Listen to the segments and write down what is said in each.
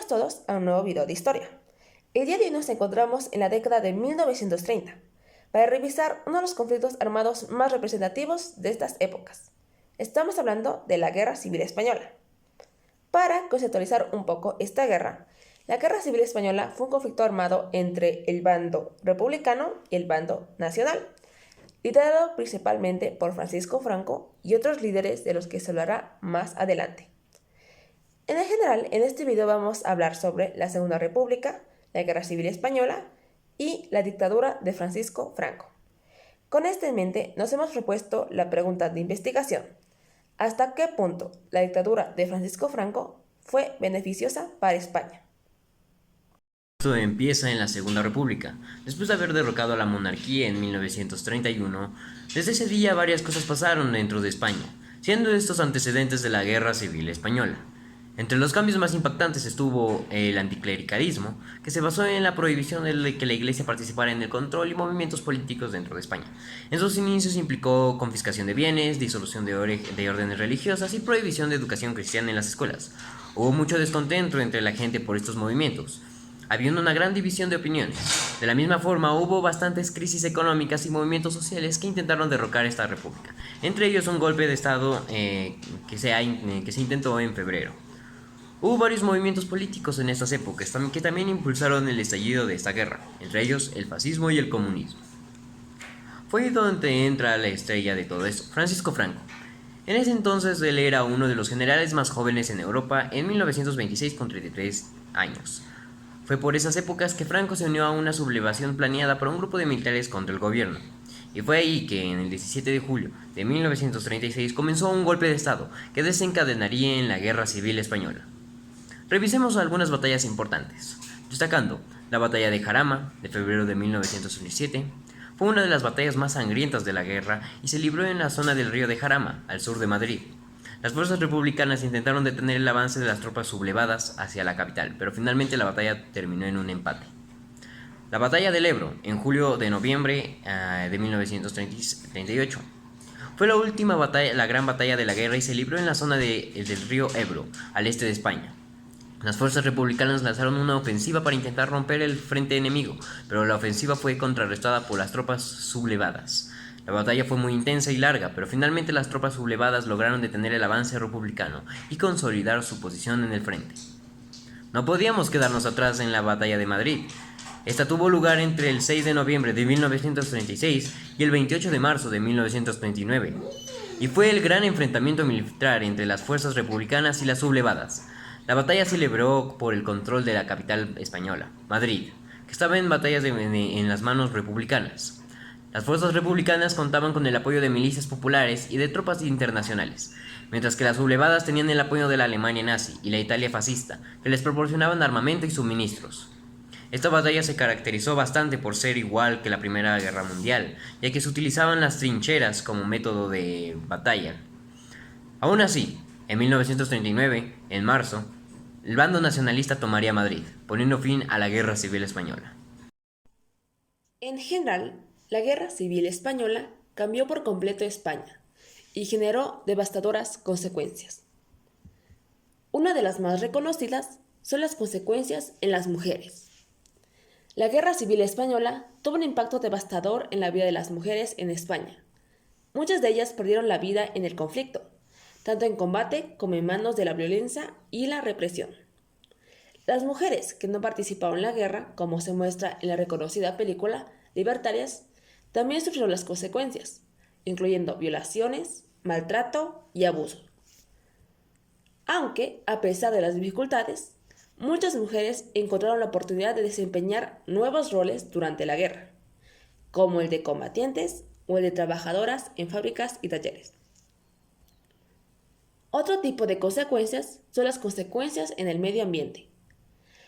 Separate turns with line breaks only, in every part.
Bienvenidos todos a un nuevo video de historia. El día de hoy nos encontramos en la década de 1930 para revisar uno de los conflictos armados más representativos de estas épocas. Estamos hablando de la Guerra Civil Española. Para conceptualizar un poco esta guerra, la Guerra Civil Española fue un conflicto armado entre el bando republicano y el bando nacional, liderado principalmente por Francisco Franco y otros líderes de los que se hablará más adelante. En general, en este video vamos a hablar sobre la Segunda República, la Guerra Civil Española y la dictadura de Francisco Franco. Con esto en mente, nos hemos propuesto la pregunta de investigación: ¿hasta qué punto la dictadura de Francisco Franco fue beneficiosa para España?
Esto empieza en la Segunda República. Después de haber derrocado a la monarquía en 1931, desde ese día varias cosas pasaron dentro de España, siendo estos antecedentes de la Guerra Civil Española. Entre los cambios más impactantes estuvo el anticlericalismo, que se basó en la prohibición de que la Iglesia participara en el control y movimientos políticos dentro de España. En sus inicios implicó confiscación de bienes, disolución de órdenes religiosas y prohibición de educación cristiana en las escuelas. Hubo mucho descontento entre la gente por estos movimientos, habiendo una gran división de opiniones. De la misma forma, hubo bastantes crisis económicas y movimientos sociales que intentaron derrocar esta república, entre ellos un golpe de estado que se intentó en febrero. Hubo varios movimientos políticos en estas épocas que también impulsaron el estallido de esta guerra, entre ellos el fascismo y el comunismo. Fue ahí donde entra la estrella de todo esto, Francisco Franco. En ese entonces él era uno de los generales más jóvenes en Europa en 1926 con 33 años. Fue por esas épocas que Franco se unió a una sublevación planeada por un grupo de militares contra el gobierno. Y fue ahí que en el 17 de julio de 1936 comenzó un golpe de estado que desencadenaría en la Guerra Civil Española. Revisemos algunas batallas importantes, destacando la batalla de Jarama, de febrero de 1917. Fue una de las batallas más sangrientas de la guerra y se libró en la zona del río de Jarama, al sur de Madrid. Las fuerzas republicanas intentaron detener el avance de las tropas sublevadas hacia la capital, pero finalmente la batalla terminó en un empate. La batalla del Ebro, en julio de noviembre de 1938. Fue la última batalla, la gran batalla de la guerra, y se libró en la zona del río Ebro, al este de España. Las fuerzas republicanas lanzaron una ofensiva para intentar romper el frente enemigo, pero la ofensiva fue contrarrestada por las tropas sublevadas. La batalla fue muy intensa y larga, pero finalmente las tropas sublevadas lograron detener el avance republicano y consolidar su posición en el frente. No podíamos quedarnos atrás en la batalla de Madrid. Esta tuvo lugar entre el 6 de noviembre de 1936 y el 28 de marzo de 1939, y fue el gran enfrentamiento militar entre las fuerzas republicanas y las sublevadas. La batalla se libró por el control de la capital española, Madrid, que estaba en en las manos republicanas. Las fuerzas republicanas contaban con el apoyo de milicias populares y de tropas internacionales, mientras que las sublevadas tenían el apoyo de la Alemania nazi y la Italia fascista, que les proporcionaban armamento y suministros. Esta batalla se caracterizó bastante por ser igual que la Primera Guerra Mundial, ya que se utilizaban las trincheras como método de batalla. Aún así, en 1939, en marzo, el bando nacionalista tomaría Madrid, poniendo fin a la Guerra Civil Española.
En general, la Guerra Civil Española cambió por completo España y generó devastadoras consecuencias. Una de las más reconocidas son las consecuencias en las mujeres. La Guerra Civil Española tuvo un impacto devastador en la vida de las mujeres en España. Muchas de ellas perdieron la vida en el conflicto, tanto en combate como en manos de la violencia y la represión. Las mujeres que no participaron en la guerra, como se muestra en la reconocida película Libertarias, también sufrieron las consecuencias, incluyendo violaciones, maltrato y abuso. Aunque, a pesar de las dificultades, muchas mujeres encontraron la oportunidad de desempeñar nuevos roles durante la guerra, como el de combatientes o el de trabajadoras en fábricas y talleres. Otro tipo de consecuencias son las consecuencias en el medio ambiente.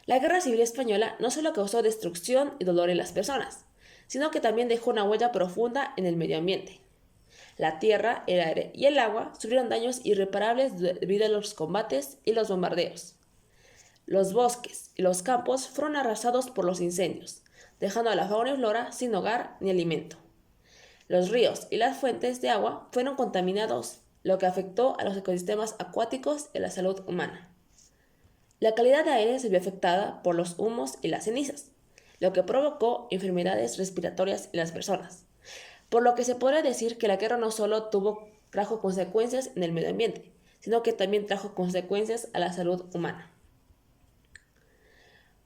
La Guerra Civil Española no solo causó destrucción y dolor en las personas, sino que también dejó una huella profunda en el medio ambiente. La tierra, el aire y el agua sufrieron daños irreparables debido a los combates y los bombardeos. Los bosques y los campos fueron arrasados por los incendios, dejando a la fauna y flora sin hogar ni alimento. Los ríos y las fuentes de agua fueron contaminados, lo que afectó a los ecosistemas acuáticos y a la salud humana. La calidad de aire se vio afectada por los humos y las cenizas, lo que provocó enfermedades respiratorias en las personas. Por lo que se podría decir que la guerra no solo trajo consecuencias en el medio ambiente, sino que también trajo consecuencias a la salud humana.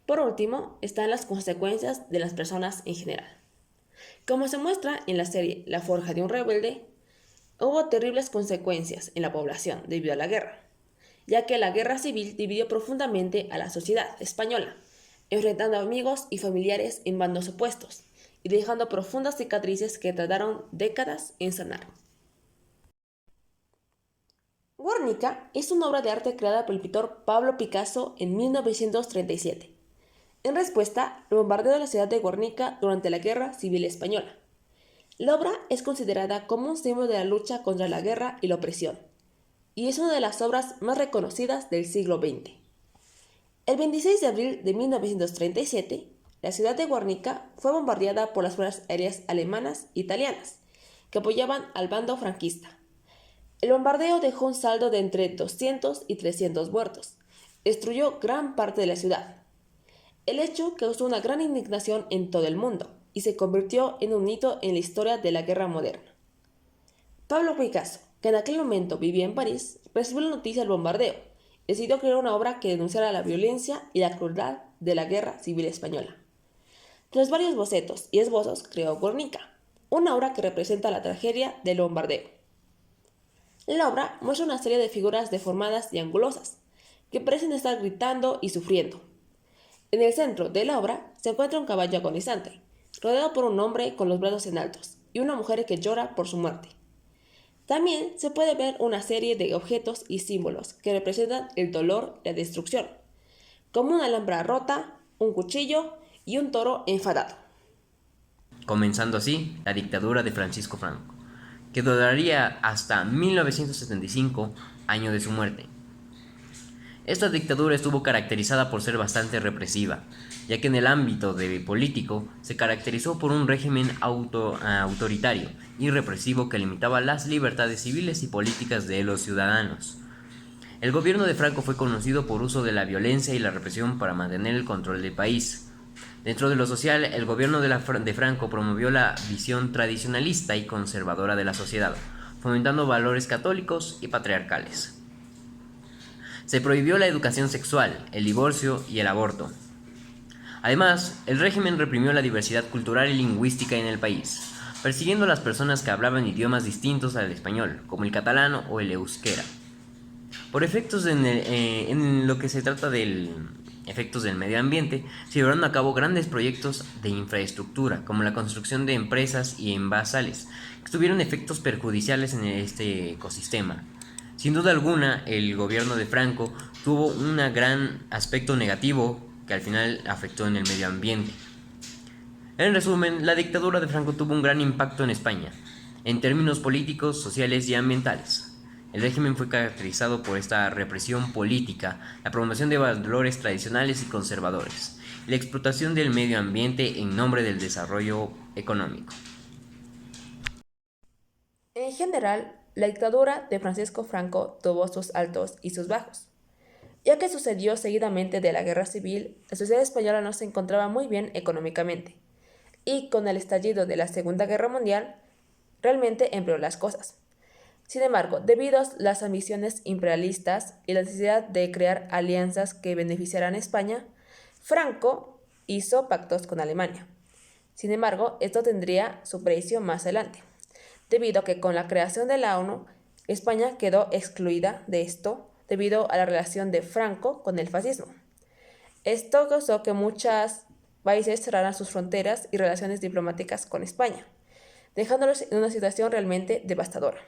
Por último, están las consecuencias de las personas en general. Como se muestra en la serie La Forja de un Rebelde, hubo terribles consecuencias en la población debido a la guerra, ya que la guerra civil dividió profundamente a la sociedad española, enfrentando amigos y familiares en bandos opuestos y dejando profundas cicatrices que tardaron décadas en sanar. Guernica es una obra de arte creada por el pintor Pablo Picasso en 1937, en respuesta al bombardeo de la ciudad de Guernica durante la Guerra Civil Española. La obra es considerada como un símbolo de la lucha contra la guerra y la opresión, y es una de las obras más reconocidas del siglo XX. El 26 de abril de 1937, la ciudad de Guernica fue bombardeada por las fuerzas aéreas alemanas e italianas, que apoyaban al bando franquista. El bombardeo dejó un saldo de entre 200 y 300 muertos. Destruyó gran parte de la ciudad. El hecho causó una gran indignación en todo el mundo y se convirtió en un hito en la historia de la guerra moderna. Pablo Picasso, que en aquel momento vivía en París, recibió la noticia del bombardeo y decidió crear una obra que denunciara la violencia y la crueldad de la Guerra Civil Española. Tras varios bocetos y esbozos, creó Guernica, una obra que representa la tragedia del bombardeo. La obra muestra una serie de figuras deformadas y angulosas, que parecen estar gritando y sufriendo. En el centro de la obra se encuentra un caballo agonizante, rodeado por un hombre con los brazos en altos y una mujer que llora por su muerte. También se puede ver una serie de objetos y símbolos que representan el dolor y la destrucción, como una lámpara rota, un cuchillo y un toro enfadado.
Comenzando así la dictadura de Francisco Franco, que duraría hasta 1975, año de su muerte. Esta dictadura estuvo caracterizada por ser bastante represiva, ya que en el ámbito político se caracterizó por un régimen autoritario y represivo que limitaba las libertades civiles y políticas de los ciudadanos. El gobierno de Franco fue conocido por uso de la violencia y la represión para mantener el control del país. Dentro de lo social, el gobierno de Franco promovió la visión tradicionalista y conservadora de la sociedad, fomentando valores católicos y patriarcales. Se prohibió la educación sexual, el divorcio y el aborto. Además, el régimen reprimió la diversidad cultural y lingüística en el país, persiguiendo a las personas que hablaban idiomas distintos al español, como el catalán o el euskera. Por efectos en lo que se trata del efectos del medio ambiente, se llevaron a cabo grandes proyectos de infraestructura, como la construcción de empresas y envasales, que tuvieron efectos perjudiciales en este ecosistema. Sin duda alguna, el gobierno de Franco tuvo un gran aspecto negativo que al final afectó en el medio ambiente. En resumen, la dictadura de Franco tuvo un gran impacto en España, en términos políticos, sociales y ambientales. El régimen fue caracterizado por esta represión política, la promoción de valores tradicionales y conservadores, y la explotación del medio ambiente en nombre del desarrollo económico.
En general, la dictadura de Francisco Franco tuvo sus altos y sus bajos. Ya que sucedió seguidamente de la guerra civil, la sociedad española no se encontraba muy bien económicamente, y con el estallido de la Segunda Guerra Mundial, realmente empeoró las cosas. Sin embargo, debido a las ambiciones imperialistas y la necesidad de crear alianzas que beneficiaran a España, Franco hizo pactos con Alemania. Sin embargo, esto tendría su precio más adelante, debido a que con la creación de la ONU, España quedó excluida de esto debido a la relación de Franco con el fascismo. Esto causó que muchos países cerraran sus fronteras y relaciones diplomáticas con España, dejándolos en una situación realmente devastadora.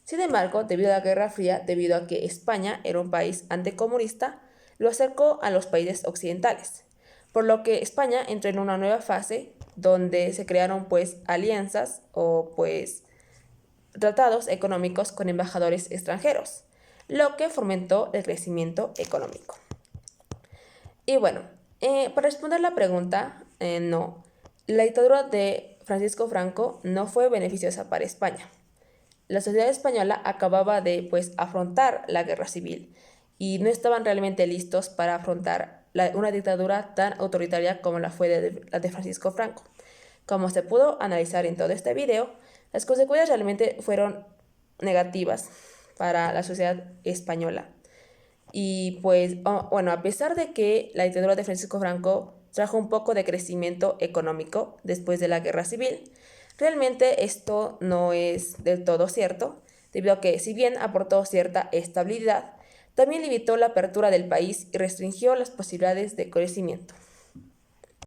Sin embargo, debido a la Guerra Fría, debido a que España era un país anticomunista, lo acercó a los países occidentales, por lo que España entró en una nueva fase donde se crearon alianzas o tratados económicos con embajadores extranjeros, lo que fomentó el crecimiento económico. Y bueno, para responder la pregunta, no, la dictadura de Francisco Franco no fue beneficiosa para España. La sociedad española acababa de afrontar la guerra civil y no estaban realmente listos para afrontar una dictadura tan autoritaria como la fue la de Francisco Franco. Como se pudo analizar en todo este video, las consecuencias realmente fueron negativas para la sociedad española. Y pues, bueno, a pesar de que la dictadura de Francisco Franco trajo un poco de crecimiento económico después de la guerra civil, realmente esto no es del todo cierto, debido a que si bien aportó cierta estabilidad, también limitó la apertura del país y restringió las posibilidades de crecimiento.